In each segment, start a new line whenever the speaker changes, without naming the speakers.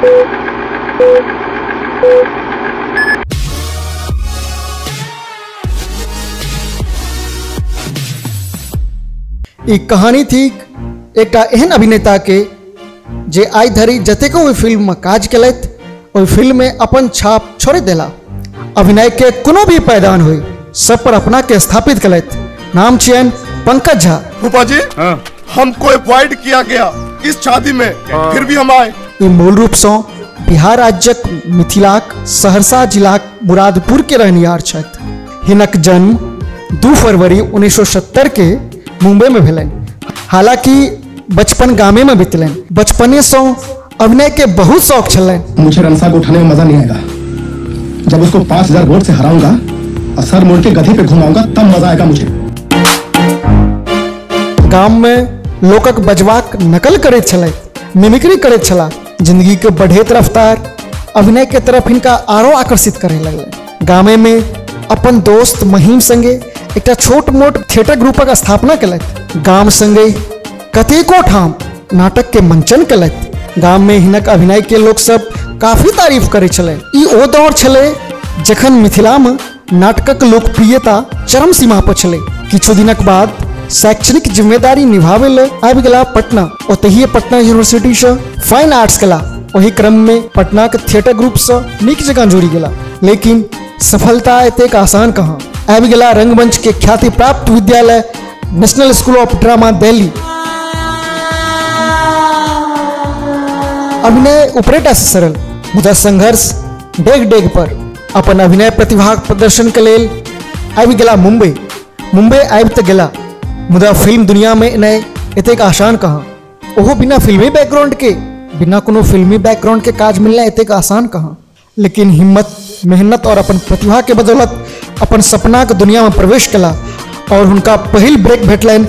एक कहानी थी एक एहन अभिनेता के जे आई धरी जतेको भी फिल्म में काज कलत और फिल्म में अपन छाप छोड़ देला। अभिनय के कोनो भी पैदान हुई सब पर अपना के स्थापित कलत। नाम चयन पंकज झा।
फूफा जी हमको अवॉइड किया गया इस शादी में, फिर भी हम आए।
ये मूल रूप से बिहार राज्यक मिथिलाक सहरसा जिलाक मुरादपुर के रहनिहार छथि। हिनक जन्म 2 फरवरी 1970 के मुंबई में भेलन। हालांकि बचपन गामे में बीतलन। बचपने से अभिनय के बहुत शौक छलन।
मुझे रमसा को उठाने में मजा नहीं आएगा। जब उसको 5000 वोट से हराऊंगा और सर मोड़ के गधी पे घुमाऊंगा तब मजा आएगा मुझे।
गांव में लोकक बजवाक नकल करैत छलैथ, मिमिक्री करैत छला। जिंदगी के बढ़ैत रफ्तार अभिनय के तरफ इनका आरो आकर्षित करे लगले। गामे में अपन दोस्त महीम संगे एक छोट मोट थिएटर ग्रुपक स्थापना कलत। गाम संगे कतेको ठाम नाटक के मंचन कलत। गाम में हिनक अभिनय के लोग सब काफी तारीफ करे छले। ई ओ दौर छले जखन मिथिला में नाटकक लोकप्रियता चरम सीमा पर छले। किछु दिनक बाद शैक्षणिक जिम्मेदारी निभावे ले आबि गेला पटना। ओतहिए पटना यूनिवर्सिटी से फाइन आर्ट्स कला। वही क्रम में पटना के थिएटर ग्रुप से नीक जगह जुड़ी गेला। लेकिन सफलता एतेक आसान कहाँ। आबि गेला रंगमंच के ख्याति प्राप्त विद्यालय national school of drama Delhi. अभिनय उपरेटा से सरल मुदा संघर्ष डेग डेग पर अपन अभिनय प्रतिभा प्रदर्शन के लेल आबि गेला मुंबई। मुंबई आबि त गेला मुदा फिल्म दुनिया में इन्हें एतेक आसान कहाँ। ओहो बिना फिल्मी बैकग्राउंड के, बिना कोनो फिल्मी बैकग्राउंड के काज मिलना एतेक आसान कहाँ। लेकिन हिम्मत, मेहनत और अपन प्रतिभा के बदौलत अपन सपना के दुनिया में प्रवेश कला और उनका पहल ब्रेक भेटलन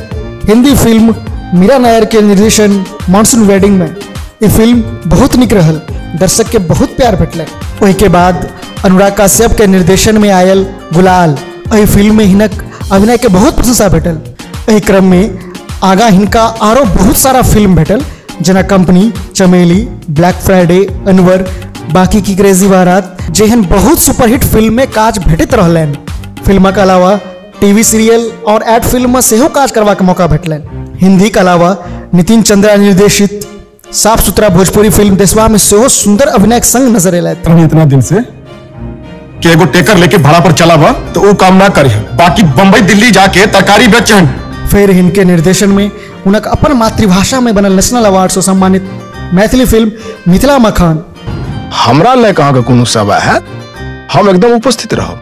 हिंदी फिल्म मीरा नायर के निर्देशन मानसून वेडिंग में। ये फिल्म बहुत निक रहल, दर्शक के बहुत प्यार भेटल। वही के बाद अनुराग कश्यप के निर्देशन में आयल गुलाल। एहि फिल्म में हिनक अभिनय के बहुत प्रशंसा भेटल। एहि क्रम में आगा हिनका आरो बहुत सारा फिल्म भेटल जना कंपनी, चमेली, ब्लैक फ्राइडे, अनवर, बाकी की क्रेजी बारात जेहन बहुत सुपरहिट फिल्म में काज भेटत रहलन। फिल्म के अलावा टीवी सीरियल और एड फिल्म में सेहो काज करवा के मौका भेटलन। हिंदी के अलावा नितिन चंद्रा निर्देशित साफ सुथरा भोजपुरी फिल्म देशवा में सेहो सुंदर अभिनय के संग नजर अयलैथ।
इतना दिन से कि एगो टेकर लेके भाड़ा पर चला बा तो वो काम ना करी, बाकी बंबई दिल्ली जाके तरकारी बेचन।
फिर इनके निर्देशन में उनक अपन मातृभाषा में बनल नेशनल अवार्ड से सम्मानित मैथिली फिल्म मिथिला मखान।
हमरा ले कहाँ का कोनो सवाल है, हम एकदम उपस्थित रहो,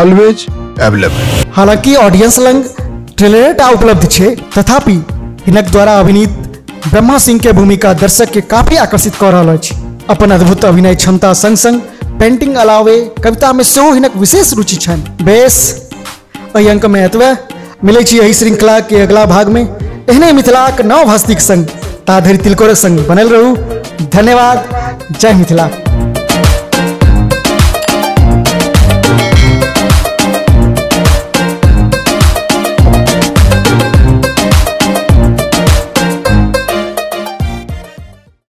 ऑलवेज अवेलेबल।
हालांकि ऑडियंस लंग ट्रेलर उपलब्ध छे, तथापि हिनक द्वारा अभिनीत ब्रह्मा सिंह के भूमिका दर्शक के काफी आकर्षित कर रहा अछि। अपन अद्भुत अभिनय क्षमता संग संग पेंटिंग अलावे कविता में सेहो हिनक विशेष रुचि छन। बेस एहि अंक में एतबे मिलै छी एहि श्रृंखला के अगला भाग में एहने मिथिलाक नव हस्तीक संग ताधरि तिलकोरक संग बनल रहू। धन्यवाद। जय मिथिला।